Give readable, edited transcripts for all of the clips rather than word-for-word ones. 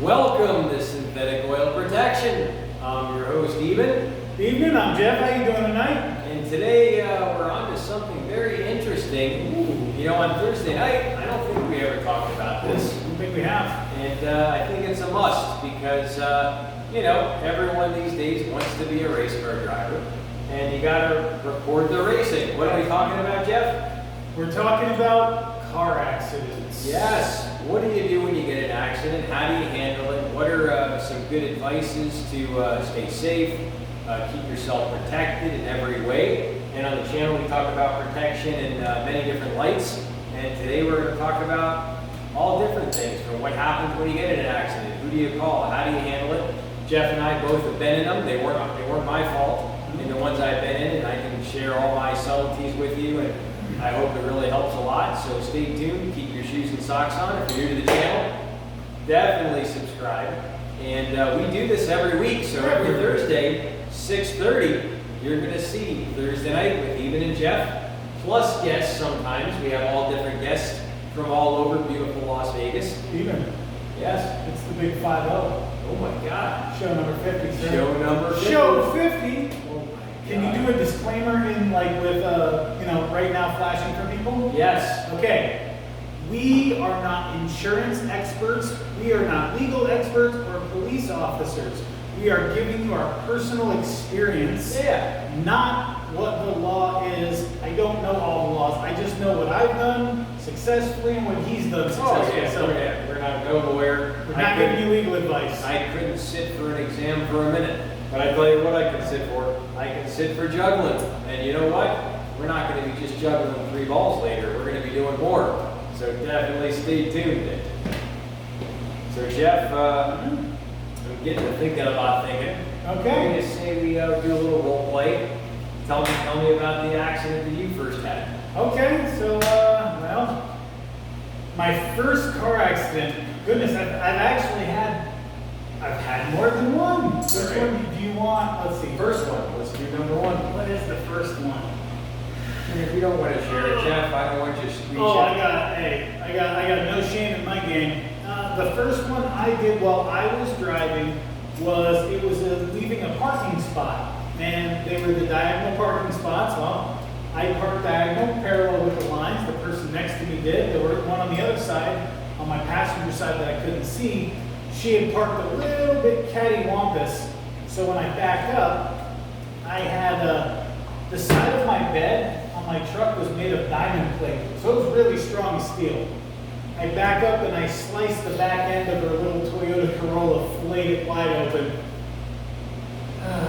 Welcome to Synthetic Oil Protection. I'm your host, Eben. Evening, I'm Jeff. How you doing tonight? And today we're on to something very interesting. Ooh. You know, on Thursday night, I don't think we ever talked about this. I don't think we have. And I think it's a must because, you know, everyone these days wants to be a race car driver. And you got to record the racing. What are we talking about, Jeff? We're talking about car accidents. Yes. What do you do when you get in an accident? How do you handle it? What are some good advices to stay safe, keep yourself protected in every way? And on the channel, we talk about protection in many different lights. And today we're going to talk about all different things, from what happens when you get in an accident, who do you call, how do you handle it? Jeff and I both have been in them. They weren't my fault. And the ones I've been in, and I can share all my subtleties with you. And I hope it really helps a lot, so stay tuned, keep your shoes and socks on. If you're new to the channel, definitely subscribe. And we do this every week, so every Thursday, 6:30, you're going to see Thursday night with Eben and Jeff, plus guests sometimes. We have all different guests from all over beautiful Las Vegas. Even. Yes. It's the big 5-0. Oh my God. Show number 50, sir. Show number 50. Show 50. Oh my Can God. you do a disclaimer in with right now flashing for people? Yes. Okay. We are not insurance experts. We are not legal experts or police officers. We are giving you our personal experience. Yeah. Not what the law is. I don't know all the laws. I just know what I've done successfully and what he's done successfully. Yeah. We're not no lawyer. We're not giving you legal advice. I couldn't sit for an exam for a minute. But I tell you what I can sit for. I can sit for juggling. And you know what? We're not going to be just juggling 3 balls later. We're going to be doing more. So definitely stay tuned. So Jeff, I'm getting to thinking about thinking. Okay. I'm going to say we do a little role play. Tell me about the accident that you first had. Okay, so, my first car accident, goodness, I've had more than one. Which All right. one do you want? Let's see. First one. Let's do number 1. What is the first one? And if you don't want to share it, Jeff, I don't want you to screech Oh, at I got no shame in my game. The first one I did while I was driving was leaving a parking spot. And they were the diagonal parking spots. Well, I parked diagonal, parallel with the lines. The person next to me did. There were one on the other side, on my passenger side that I couldn't see. She had parked a little bit cattywampus. So when I backed up, I had the side of my bed on my truck was made of diamond plate. So it was really strong steel. I back up and I sliced the back end of her little Toyota Corolla, flayed it wide open.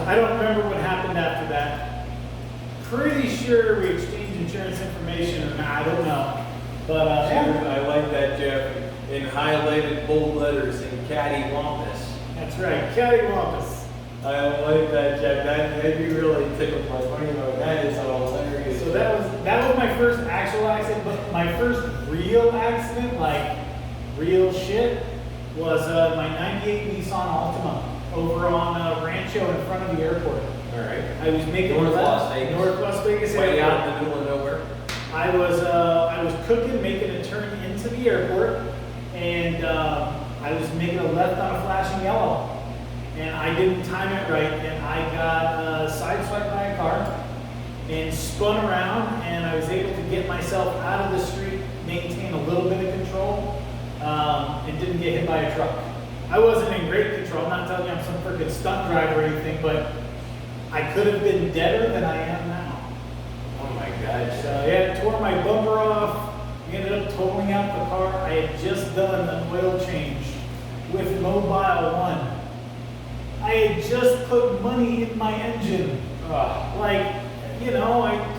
I don't remember what happened after that. Pretty sure we exchanged insurance information or not, I don't know. But yeah. I like that, Jeff. In highlighted bold letters in cattywampus. That's right, cattywampus. I like that, Jeff. That you really tickled my funny bone. That is hilarious. So that was my first actual accident, but my first real accident, like real shit, was my 98 Nissan Altima over on Rancho in front of the airport. All right. I was making North a left- Las Vegas. North Las Vegas Way airport. out in the middle of nowhere. I was cooking, making a turn into the airport, and I was making a left on a flashing yellow, and I didn't time it right, and I got sideswiped by a car and spun around, and I was able to get myself out of the street, maintain a little bit of control, and didn't get hit by a truck. I wasn't in great control. I'm not telling you I'm some freaking stunt driver or anything, but I could have been deader than I am now. Oh my God. So yeah, tore my bumper off. We ended up totaling out the car. I had just done an oil change with Mobile One. I had just put money in my engine. I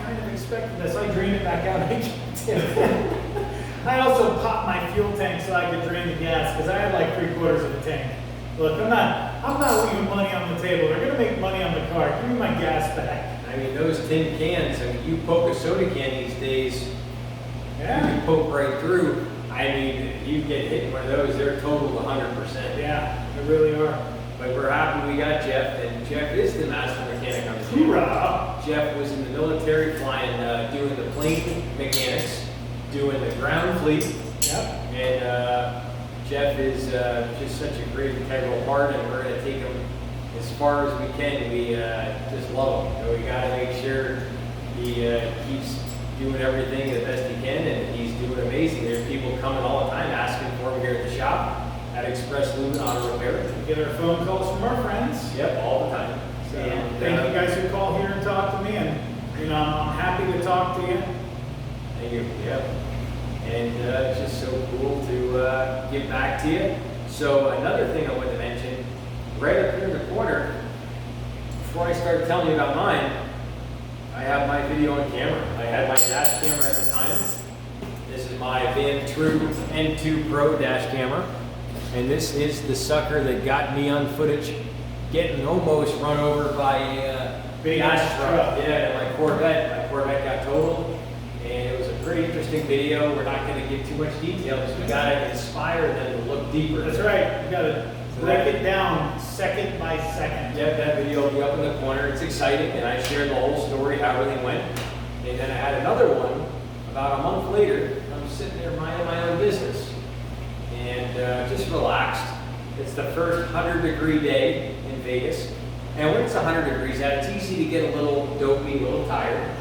kind of expected this. I drained it back out. I also popped my fuel tank so I could drain the gas because I had like 3/4 of a tank. Look, I'm not leaving money on the table. They're gonna make money on the car. Give me my gas back. I mean, those tin cans, I mean, you poke a soda can these days, Yeah. you poke right through. I mean, you get hit in one of those, they're totaled 100%. Yeah, they really are. But we're happy we got Jeff, and Jeff is the master mechanic on the team. Hoorah! Jeff was in the military flying, doing the plane mechanics, doing the ground fleet, Yep. and Jeff is just such a great integral part, and we're going to take him as far as we can. We just love him. You know, we got to make sure he keeps doing everything the best he can, and he's doing amazing. There's people coming all the time asking for him here at the shop at Express Lube and Auto Repair. We get our phone calls from our friends. Yep, all the time. So And, thank you guys who call here and talk to me, and you know, I'm happy to talk to you. Thank you. Yep. And it's just so cool to give back to you. So another thing I wanted to mention, right up here in the corner, before I start telling you about mine, I have my video on camera. I had my dash camera at the time. This is my Van True N2 Pro dash camera. And this is the sucker that got me on footage getting almost run over by a Big gas ass truck. truck. Yeah, my Corvette. My Corvette got totaled. And it was a pretty interesting video. We're not going to give too much detail because we got to inspire them to look deeper. That's right. You got to break it down second by second. Yep, that video will be up in the corner. It's exciting, and I shared the whole story, how everything went. And then I had another one about a month later. I'm sitting there minding my own business and just relaxed. It's the first 100-degree day in Vegas. And when it's 100 degrees out, it's easy to get a little dopey, a little tired.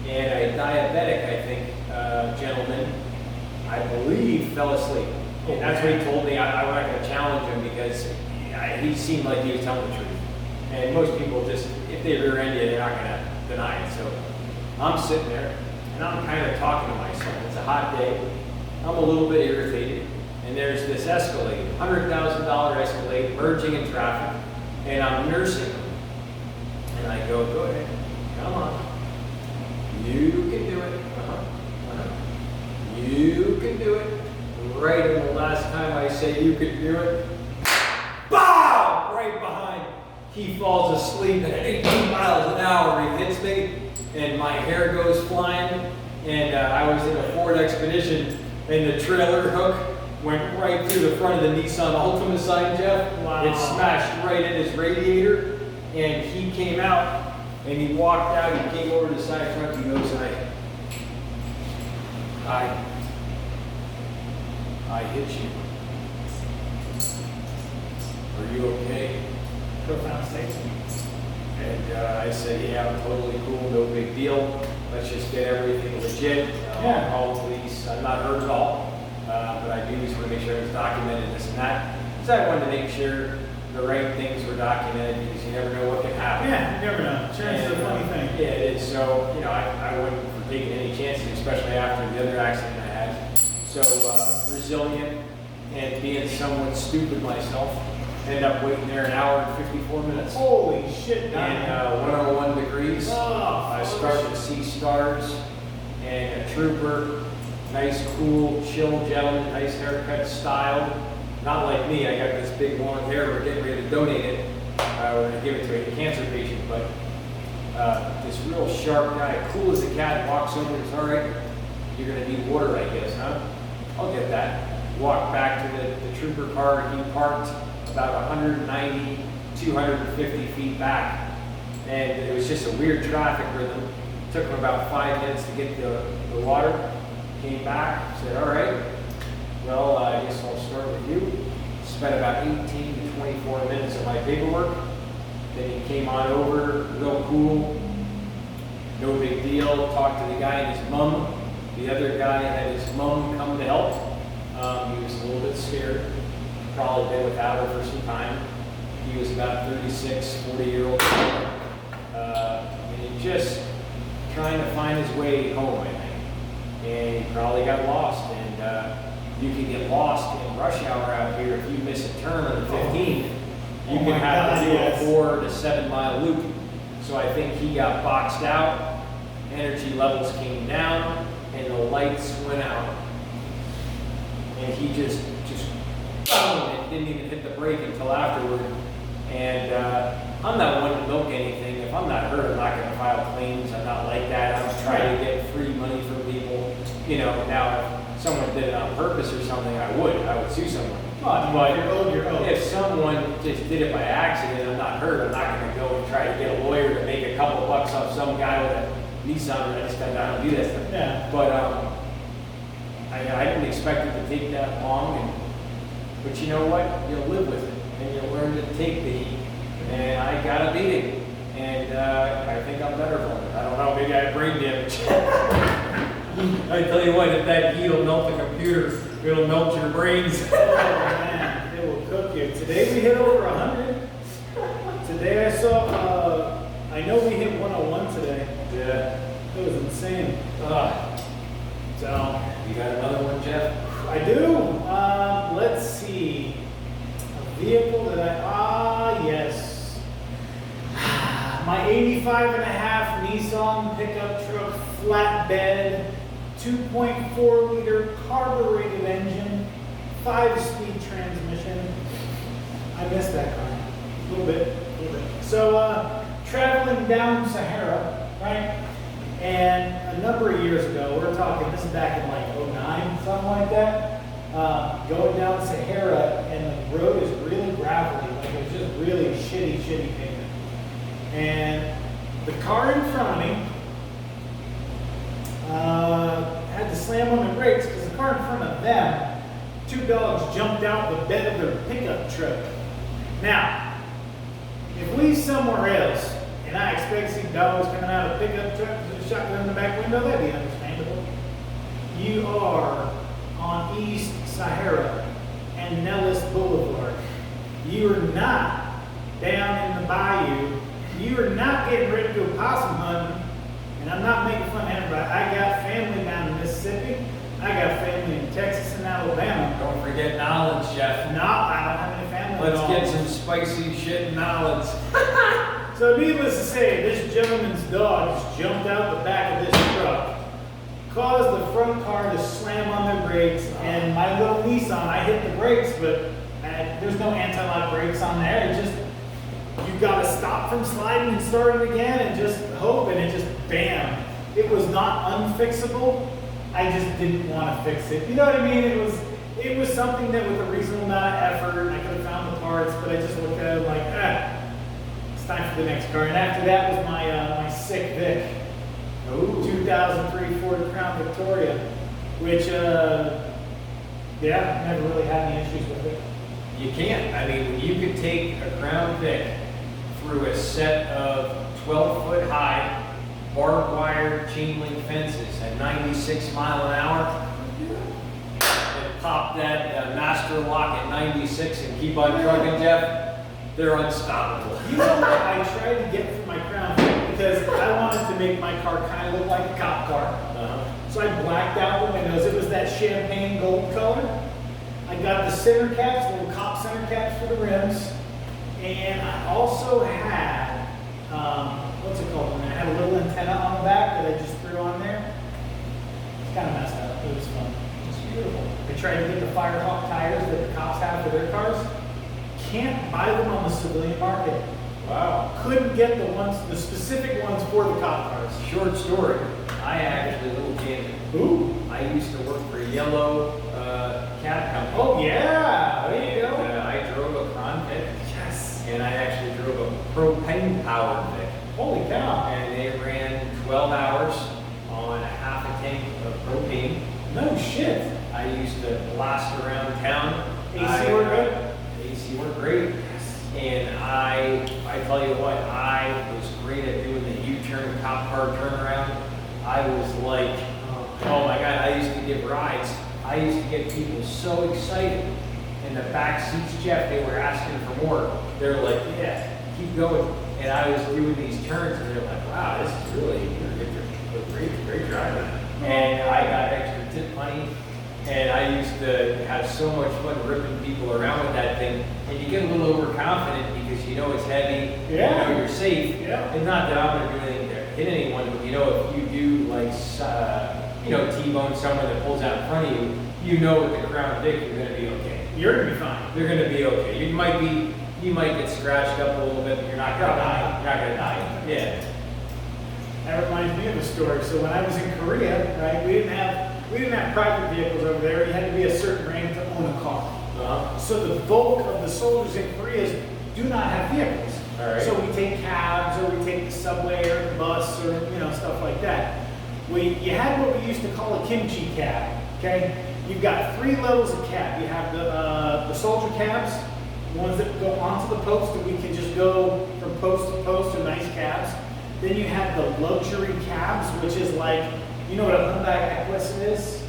And a diabetic, I think, gentleman, I believe, fell asleep. And that's what he told me. I'm not going to challenge him because he seemed like he was telling the truth. And most people just, if they rear end you, they're not going to deny it. So I'm sitting there, and I'm kind of talking to myself. It's a hot day. I'm a little bit irritated. And there's this Escalade, $100,000 Escalade, merging in traffic. And I'm nursing him. And I go ahead, come on. You can do it. You can do it. Right in the last time I say you can do it, BOW! Right behind. He falls asleep at 18 miles an hour. He hits me, and my hair goes flying. And I was in a Ford Expedition, and the trailer hook went right through the front of the Nissan Altima sign, Jeff. Wow. It smashed right in his radiator, and he came out. And he walked out, he came over to the side front, he goes, I hit you. Are you okay? Profound statement. And I said, yeah, I'm totally cool, no big deal. Let's just get everything legit. Yeah. I'll call police. I'm not hurt at all. But I do just want to make sure it's documented, this and that. Because I wanted to make sure the right things were documented because you never know what can happen. Yeah, you never know. Insurance is a funny thing. Yeah, it is. So, you know, I wouldn't have taken any chances, especially after the other accident I had. So, resilient and being somewhat stupid myself, ended up waiting there an hour and 54 minutes. Holy shit, And 101 degrees. Oh, I started to see stars and a trooper, nice, cool, chill gentleman, nice haircut, styled. Not like me, I got this big blonde hair, we're getting ready to donate it. We're gonna give it to a cancer patient, but this real sharp guy, cool as a cat, walks over and says, all right, you're gonna need water, I guess, huh? I'll get that. Walked back to the trooper car, he parked about 190, 250 feet back. And it was just a weird traffic rhythm. Took him about 5 minutes to get the water. Came back, said, all right, well, I guess I'll start with you. Spent about 18 to 24 minutes of my paperwork. Then he came on over, real cool, no big deal. Talked to the guy and his mom. The other guy had his mom come to help. He was a little bit scared. Probably been without her for some time. He was about 36, 40-year-old. And he just trying to find his way home, I think. And he probably got lost. And you can get lost in rush hour out here if you miss a turn on the 15. You can have to do a 4 to 7 mile loop. So I think he got boxed out. Energy levels came down, and the lights went out. And he just boom, and didn't even hit the brake until afterward. And I'm not one to milk anything. If I'm not hurt, I'm not going to file claims. I'm not like that. I'm trying to get free money from people. You know, now if someone did it on purpose or something, I would sue someone. But you're owed. if someone just did it by accident and I'm not hurt, I'm not going to go and try to get a lawyer to make a couple bucks off some guy with a Nissan. I don't do that stuff. Yeah. But I didn't expect it to take that long. And But you know what? You'll live with it, and you'll learn to take the heat. And I gotta beat it. And I think I'm better from it. I don't know, maybe I have brain damage. I tell you what, if that heat will melt the computer, it'll melt your brains. Oh man, it will cook you. Today we hit over 100. Today I saw, I know we hit 101 today. Yeah. It was insane. So, You got another one, Jeff? I do. Let's see. A vehicle that yes. My 85.5 Nissan pickup truck flatbed, 2.4 liter carbureted engine, 5-speed transmission. I missed that car. A little bit. So, traveling down Sahara, right? And a number of years ago, we're talking, this is back in like 09, something like that, going down Sahara, and the road is really gravelly, like it's just really shitty pavement. And the car in front of me had to slam on the brakes because the car in front of them, 2 dogs jumped out the bed of their pickup truck. Now, if we somewhere else, and I expect to see dogs coming out of pickup trucks with a shotgun in the back window, that'd be understandable. You are on East Sahara and Nellis Boulevard. You are not down in the bayou. You are not getting ready to go possum hunting. And I'm not making fun of anybody. I got family down in Mississippi. I got family in Texas and Alabama. Don't forget knowledge, Jeff. No, I don't have any family. Let's get some spicy shit knowledge. So needless to say, this gentleman's dog just jumped out the back of this truck, caused the front car to slam on their brakes, and my little Nissan, I hit the brakes, but there's no anti-lock brakes on there. It just, you gotta stop from sliding and start it again and just hope, and it just, bam. It was not unfixable. I just didn't want to fix it. You know what I mean? It was something that with a reasonable amount of effort, I could have found the parts, but I just looked at it like, it's time for the next car. And after that was my sick Vic. 2003 Ford Crown Victoria, which, never really had any issues with it. You can't. I mean, when you could take a Crown Vic through a set of 12-foot high barbed wire chain link fences at 96 mile an hour, and pop that master lock at 96 and keep on trucking, Jeff, they're unstoppable. You know what I tried to get from my Crown Vic, because I wanted to make my car kind of look like a cop car. So I blacked out the windows. It was that champagne gold color. I got the center caps, little cop center caps for the rims. And I also had, what's it called? I had a little antenna on the back that I just threw on there. It's kind of messed up. It was fun. It's beautiful. I tried to get the Firehawk tires that the cops have for their cars. Can't buy them on the civilian market. Wow. Couldn't get the specific ones for the cop cars. Short story. I actually, little tangent. Ooh. I used to work for Yellow Cab Company. Oh yeah. There you go. And, I drove a Crown Vic. Yes. And I actually drove a propane-powered Vic. Holy cow. And they ran 12 hours on a half a tank of propane. No shit. I used to blast around town. AC worked good? AC worked great. And I tell you what, I was great at doing the U-turn cop car turnaround. I was like, oh my God, I used to give rides. I used to get people so excited. In the back seats, Jeff, they were asking for more. They're like, yeah, keep going. And I was doing these turns, and they're like, wow, this is really great driving. And I got extra tip money, and I used to have so much fun ripping people around with that thing. And you get a little overconfident because you know it's heavy, Yeah. you know you're safe. Yeah. And not that I'm going to do anything to hit anyone, but you know if you do like, T-bone someone that pulls out in front of you, you know with the Crown Vic you're going to be okay. You're gonna be fine. You're going to be okay. You might get scratched up a little bit, but you're not going to die. You're not going to die. Yeah. That reminds me of a story. So when I was in Korea, right, we didn't have private vehicles over there. You had to be a certain rank to own a car. So the bulk of the soldiers in Korea do not have vehicles. All right. So we take cabs, or we take the subway or the bus, or stuff like that. You had what we used to call a kimchi cab. Okay, You've got 3 levels of cab. You have the soldier cabs, ones that go onto the post, and we can just go from post to post in nice cabs. Then you have the luxury cabs, which is like, you know what a Hyundai Equus is?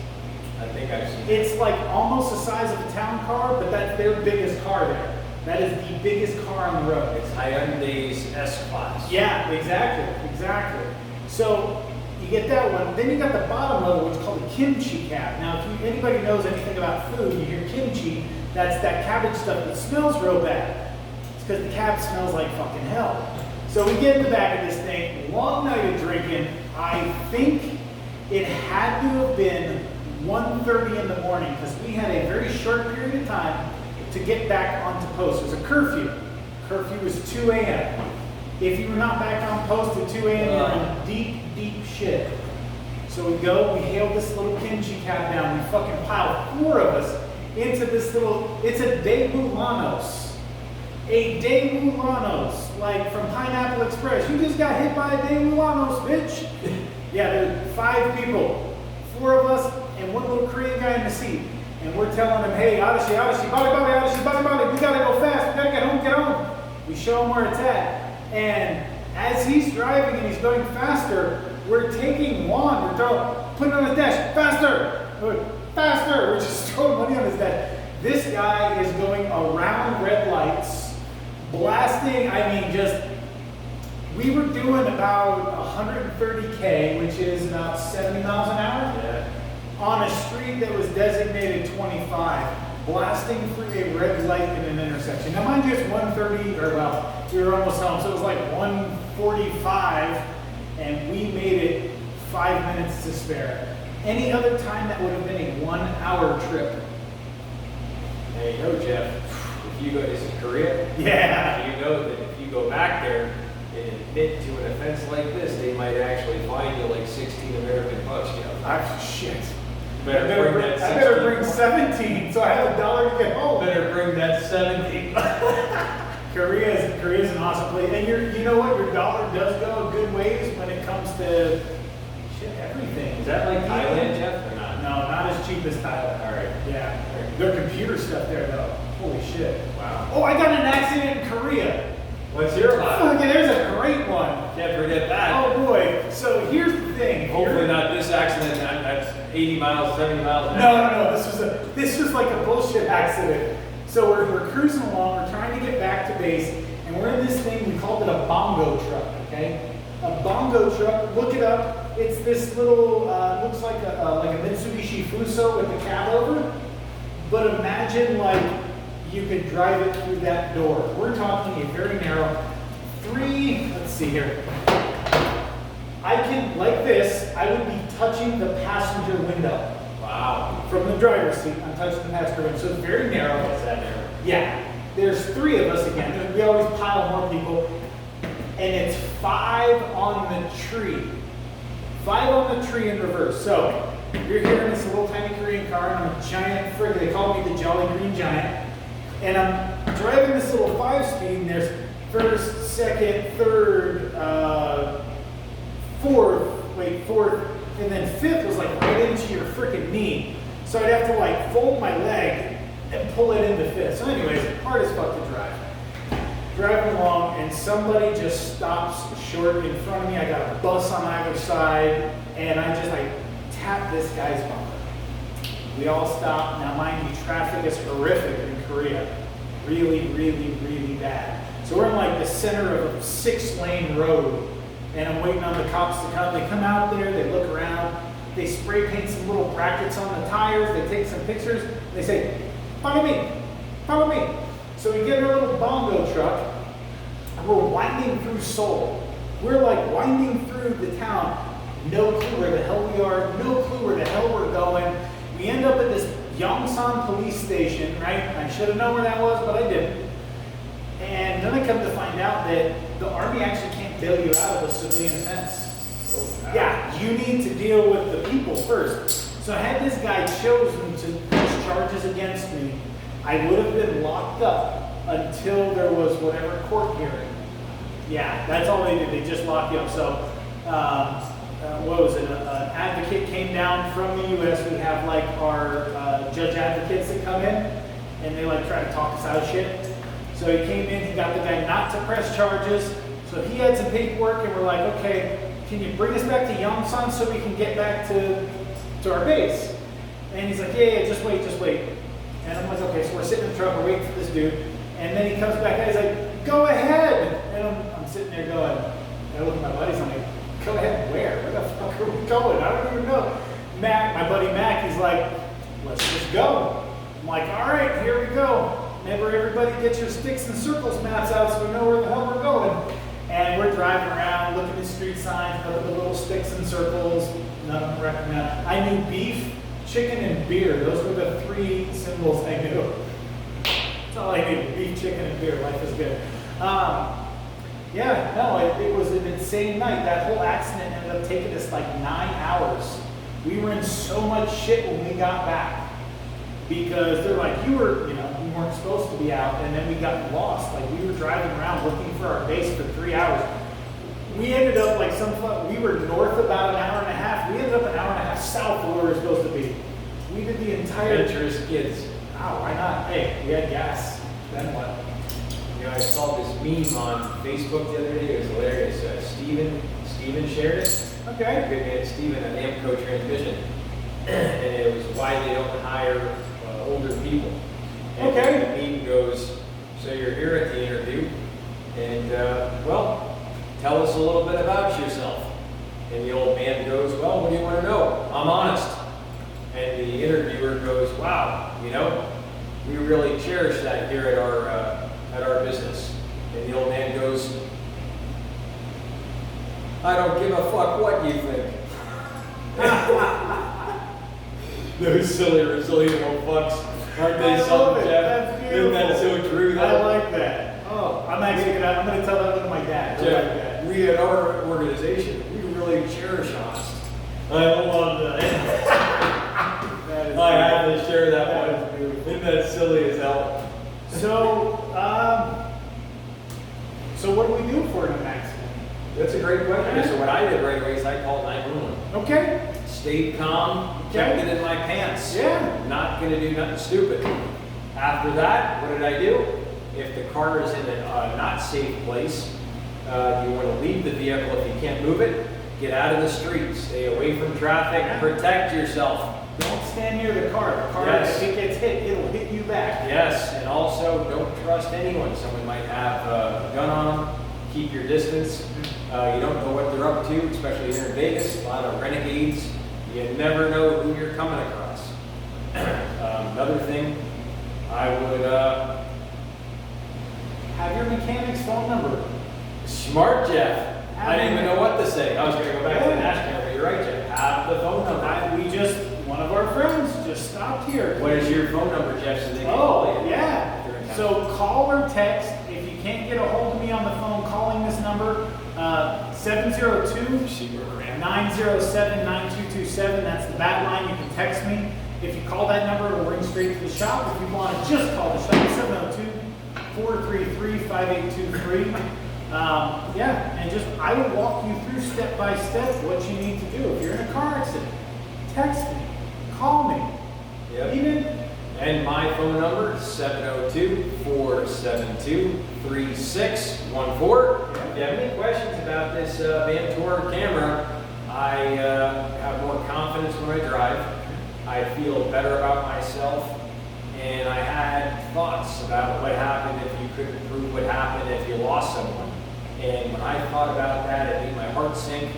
I think I've seen it. It's like almost the size of a town car, but that's their biggest car there. That is the biggest car on the road. It's Hyundai's S-Class. Yeah, exactly. So you get that one. Then you got the bottom level, which is called the kimchi cab. Now, if anybody knows anything about food, you hear kimchi, that's that cabbage stuff that smells real bad. It's because the cab smells like fucking hell. So we get in the back of this thing, long night of drinking. I think it had to have been 1:30 in the morning because we had a very short period of time to get back onto post. There's a curfew. Curfew was 2 a.m. If you were not back on post at 2 a.m., you're in deep, deep shit. So we go, we hail this little kimchi cab down. We fucking pile 4 of us into this little, it's a De Mulanos. A De Mulanos, like from Pineapple Express. You just got hit by a De Mulanos, bitch. Yeah, there are 5 people, 4 of us, and 1 little Korean guy in the seat. And we're telling him, hey, Odyssey, body, we gotta go fast, we gotta get home. We show him where it's at. And as he's driving and he's going faster, we're taking Juan, we're putting on his dash, faster. We're just throwing money on his dash. This guy is going around red lights, blasting, we were doing about 130K, which is about 70 miles an hour. Yeah. On a street that was designated 25, blasting through a red light in an intersection. Now, mind you, it's 1:30, we were almost home, so it was like 1:45, and we made it 5 minutes to spare. Any other time, that would have been a 1-hour trip. Hey, you know, Jeff, if you go to Korea, Yeah. you know that if you go back there and admit to an offense like this, they might actually fine you like 16 American bucks, you know. Shit. I better bring 17, so I have $1 to get home. Better bring that 17. Korea's an awesome place, and you know what? Your dollar does go a good ways when it comes to everything. Is that like Thailand, Jeff, or not? No, not as cheap as Thailand. All right. Yeah, their computer stuff there though. Holy shit! Wow. Oh, I got in an accident in Korea. What's your line? Okay, there's a great one. Can't forget that. Oh boy. So here's the thing. Hopefully not this accident. That's 80 miles, 70 miles an No, hour. no. This was like a bullshit accident. So we're cruising along. We're trying to get back to base, and we're in this thing. We called it a bongo truck. Okay, a bongo truck. Look it up. It's this little looks like a Mitsubishi Fuso with a cab over. But imagine like you could drive it through that door. We're talking a very narrow let's see here. I can, like this, I would be touching the passenger window. Wow. From the driver's seat, I'm touching the passenger window. So it's very narrow. What's that narrow? Yeah. There's 3 of us again. We always pile more people. And it's 5 on the tree. 5 on the tree in reverse. So you're here in this little tiny Korean car, and I'm a giant frigate. They call me the Jolly Green Giant. And I'm driving this little 5-speed, and there's first, second, third, fourth, and then 5th was like right into your freaking knee. So I'd have to like fold my leg and pull it into 5th. So anyways, hard as fuck to drive. Driving along, and somebody just stops short in front of me. I got a bus on either side, and I tap this guy's bumper. We all stop. Now mind you, traffic is horrific in Korea. Really, really, really bad. So we're in like the center of a 6-lane road, and I'm waiting on the cops to come. They come out there, they look around, they spray paint some little brackets on the tires, they take some pictures, and they say, follow me, follow me. So we get in our little bongo truck, and we're winding through Seoul. We're like winding through the town, no clue where the hell we are, no clue where the hell we're going. We end up at this Yongsan police station, right? I should have known where that was, but I didn't. And then I come to find out that the Army actually can't bail you out of a civilian offense. Oh, wow. Yeah, you need to deal with the people first. So had this guy chosen to push charges against me, I would have been locked up until there was whatever court hearing. Yeah, that's all they did. They just lock you up. So what was it, an advocate came down from the US. We have like our judge advocates that come in and they like try to talk us out of shit. So he came in, he got the guy not to press charges. So he had some paperwork and we're like, okay, can you bring us back to Yongsan so we can get back to our base? And he's like, yeah, just wait. And I'm like, okay, so we're sitting in the truck, we're waiting for this dude. And then he comes back and he's like, go ahead. And I'm sitting there going, I look at my buddies, I'm like, go ahead, where? Where the fuck are we going? I don't even know. Mac, my buddy Mac, he's like, let's just go. I'm like, all right, here we go. Remember, everybody get your sticks and circles maps out so we know where the hell we're going. And we're driving around, looking at street signs, looking at the little sticks and circles, none of them recognized. I knew beef, chicken, and beer. Those were the three symbols I knew. That's all I knew, beef, chicken, and beer. Life is good. Yeah, no, it was an insane night. That whole accident ended up taking us like 9 hours. We were in so much shit when we got back because they're like, you weren't supposed to be out, and then we got lost. Like we were driving around looking for our base for 3 hours. We ended up like we were north about an hour and a half. We ended up an hour and a half south of where we were supposed to be. We did the entire. Adventurous kids. Oh, why not? Hey, we had gas. Then what? You know, I saw this meme on Facebook the other day. It was hilarious. Steven shared it. Okay. Good man, Steven, an AMCO transmission. And it was why they don't hire older people. And Okay. the meme goes, so you're here at the interview, and well, tell us a little bit about yourself. And the old man goes, well, what do you want to know? I'm honest. And the interviewer goes, wow, we really cherish that here at our business. And the old man goes, I don't give a fuck what you think. Those silly resilient old fucks, aren't they? I love it. Jeff? That's beautiful. Isn't that so true? Though? I like that. Oh, I'm going to tell that to my dad. I like Jeff, that. we at our organization, we really cherish honest. I love that. That is I had to share that That one. is beautiful. Isn't that silly as hell? So what do we do for an accident? That's a great question. So what I did right away is I called 911. Okay. Stayed calm, kept it in my pants. Yeah. Not gonna do nothing stupid. After that, what did I do? If the car is in a not safe place, you want to leave the vehicle if you can't move it. Get out of the street. Stay away from traffic. Yeah. Protect yourself. Don't stand near the car. The car, Yes. if it gets hit, it'll hit you back. Yes, and also don't trust anyone. Someone might have a gun on them. Keep your distance. You don't know what they're up to, especially here in Vegas. A lot of renegades. You never know who you're coming across. Another thing, I would Have your mechanic's phone number. smart Jeff. I didn't even know what to say. I was going to go back to the dash cam, but you're right, Jeff. Have the phone number. One of our friends just stopped here. What is your phone number, Jeff? So they can Oh, call you? yeah. During time. So call or text. If you can't get a hold of me on the phone, calling this number, 702 See where we're at. 907-9227. That's the bat line. You can text me. If you call that number, it'll ring straight to the shop. If you want to just call the shop, 702-433-5823. Yeah, and I will walk you through step by step what you need to do. If you're in a car accident, text me, call me. Yep. Even And my phone number is 702-472-3614. If you have any questions about this Vantor camera, I have more confidence when I drive. I feel better about myself. And I had thoughts about what happened if you couldn't prove what happened if you lost someone. And when I thought about that, it made my heart sink.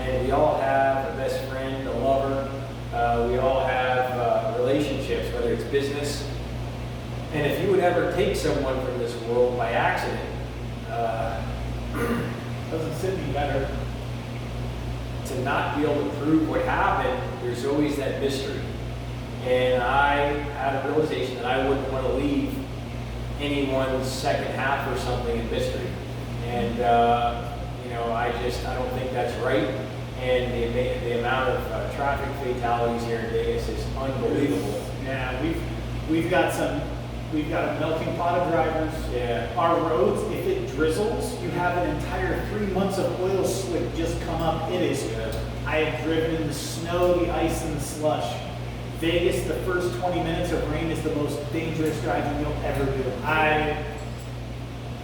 And we all have a best friend, a lover. We all have relationships, whether it's business. And if you would ever take someone from this world by accident, doesn't sit me better. to not be able to prove what happened, there's always that mystery. And I had a realization that I wouldn't want to leave anyone's second half or something in mystery. And, I don't think that's right. And the amount of traffic fatalities here in Vegas is unbelievable. Yeah, we've got some We've got a melting pot of drivers. Yeah. Our roads, if it drizzles, you have an entire 3 months of oil slick just come up. It is. Yeah. I have driven in the snow, the ice, and the slush. Vegas, the first 20 minutes of rain is the most dangerous driving you'll ever do. I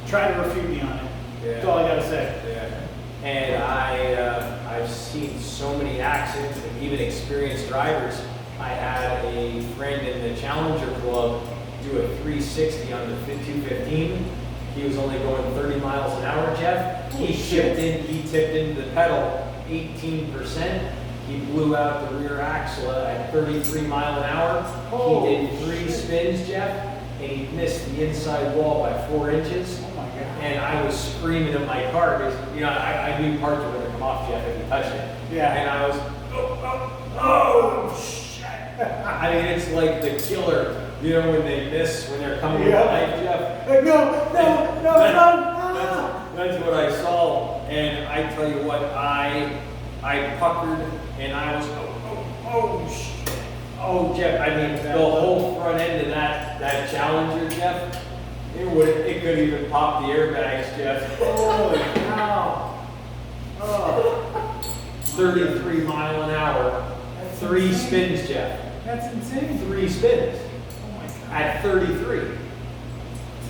try to refute me on it. Yeah. That's all I gotta say. Yeah. And I've seen so many accidents and even experienced drivers. I had a friend in the Challenger Club do a 360 on the 215. He was only going 30 miles an hour, Jeff. He tipped into the pedal 18%. He blew out the rear axle at 33 mile an hour. Oh, he did 3 spins, Jeff, and he missed the inside wall by 4 inches. Oh my God. And I was screaming at my car because, I knew parts were going to come off, Jeff, if he touched it. Yeah. And I was, oh, shit. I mean, it's like the killer, when they miss, when they're coming with a knife, Jeff. No. That's what I saw. And I tell you what, I puckered and I was, shit. Oh, Jeff, I mean, the whole front end of that Challenger, Jeff, it could even pop the airbags, Jeff. Holy cow. Oh. 33 mile an hour, That's 3 insane. spins, Jeff. That's insane. 3 spins Oh my God. at 33. That's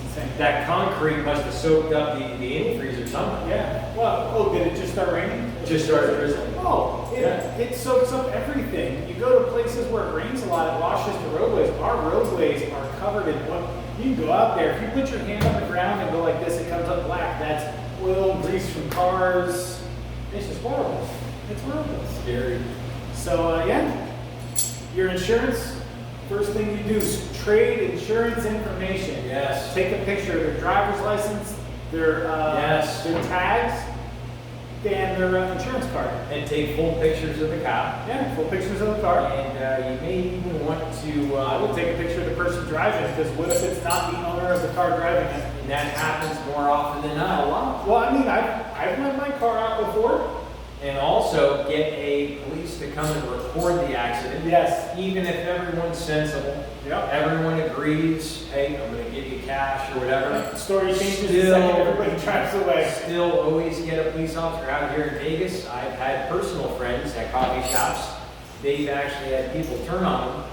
insane. That concrete must have soaked up the antifreeze or something. Yeah. Well, did it just start raining? Just started drizzling. Oh, it soaks up everything. You go to places where it rains a lot, it washes the roadways. Our roadways are covered in what you can go out there. If you put your hand on the ground and go like this, it comes up black. That's oil and grease from cars. It's just horrible. It's horrible. Scary. So your insurance, first thing you do is trade insurance information. Yes. Take a picture of their driver's license, their their tags, and their insurance card. And take full pictures of the car. Yeah, full pictures of the car. And you may even want to, I would take a picture of the person driving, because what if it's not the owner of the car driving it? and that happens more often than not. A lot. Well, I mean, I've let my car out before. And also get a police to come and record the accident. Yes. Even if everyone's sensible, Yep. everyone agrees, hey, I'm gonna give you cash or whatever. Story changes the second everybody drives away. Still always get a police officer out here in Vegas. I've had personal friends at coffee shops. They've actually had people turn on them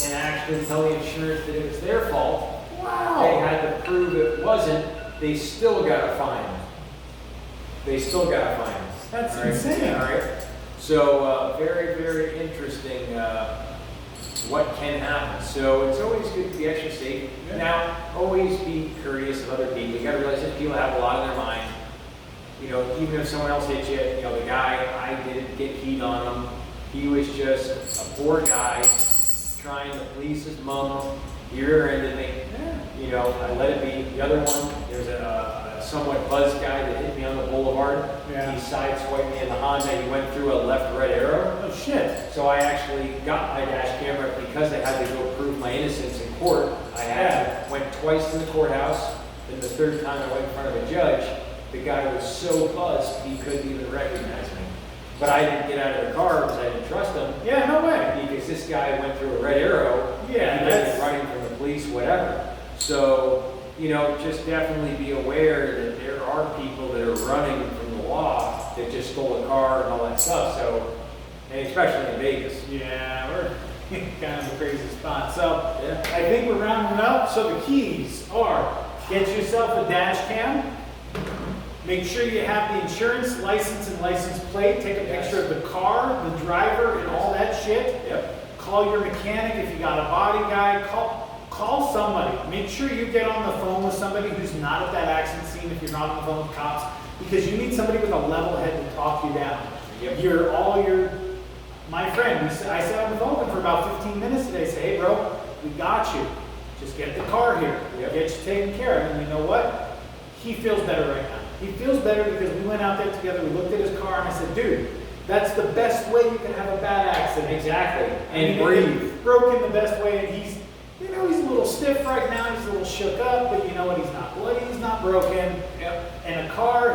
and actually tell the insurance that it was their fault. Wow. They had to prove it wasn't. They still got a fine. That's All right? insane. All right. So very, very interesting what can happen. So it's always good to be extra safe. Yeah. Now, always be courteous of other people. You got to realize that people have a lot on their mind. Even if someone else hits you, the guy, I didn't get heat on him. He was just a poor guy trying to please his mom. He rear-ended me. Yeah. I let it be. The other one, there's a somewhat buzzed guy that hit me on the boulevard. Yeah. He sideswiped me in the Honda. He went through a left red arrow. Oh shit. So I actually got my dash camera because I had to go prove my innocence in court. Went twice to the courthouse. Then the third time I went in front of a judge. The guy was so buzzed he couldn't even recognize me. But I didn't get out of the car because I didn't trust him. Yeah, no way. Because this guy went through a red arrow. Yeah, and that's running from the police, whatever. So, just definitely be aware that there are people that are running from the law that just stole a car and all that stuff. So, and especially in Vegas. Yeah, we're kind of a crazy spot. So Yeah. I think we're rounding up. So the keys are: get yourself a dash cam. Make sure you have the insurance, license, and license plate. Take a picture of the car, the driver, and all that shit. Yep. Call your mechanic if you got a body guy. Call somebody. Make sure you get on the phone with somebody who's not at that accident scene if you're not on the phone with cops, because you need somebody with a level head to talk you down. Yep. My friend, I sat on the phone with him for about 15 minutes today. Say, hey bro, we got you. Just get the car here. Yep. Get you taken care of. And you know what? He feels better right now. He feels better because we went out there together, we looked at his car, and I said, dude, that's the best way you can have a bad accident. Exactly. And breathe. Broken the best way, and he's a little stiff right now, he's a little shook up, but you know what, he's not bloody, he's not broken. Yep. And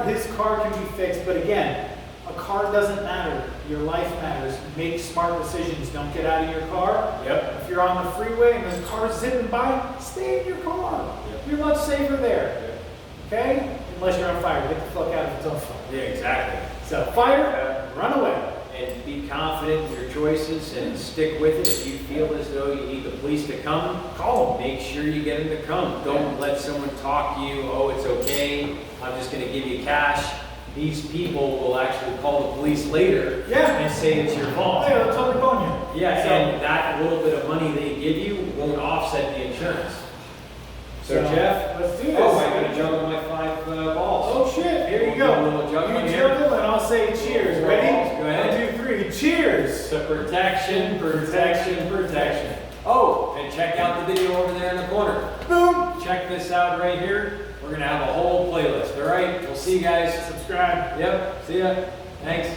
his car can be fixed, but again, A car doesn't matter. Your life matters. Make smart decisions. Don't get out of your car. Yep. If you're on the freeway and there's cars zipping by, stay in your car. Yep. You're much safer there. Yep. Okay? Unless you're on fire. Get the fuck out if it's on fire. Yeah, exactly. So fire, run away. And be confident in your choices and stick with it. If you feel as though you need the police to come, Call them. make sure you get them to come. Don't let someone talk you, oh, it's okay, I'm just gonna give you cash. These people will actually call the police later Yeah. and say it's your fault. Oh, yeah, that's all they're calling you. Yeah, So- and that little bit of money they give you won't offset the insurance. So So, Jeff, let's do this. oh, I gotta juggle my 5 balls. Oh shit, here you We'll go. do a little juggling You here. juggle and I'll say cheers. Four Ready? balls. Go ahead. 1, 2, 3. Cheers. So protection, protection, protection. Oh, and check out the video over there in the corner. Boom. Check this out right here. We're gonna have a whole playlist, all right? We'll see you guys. Subscribe. Yep, see ya. Thanks.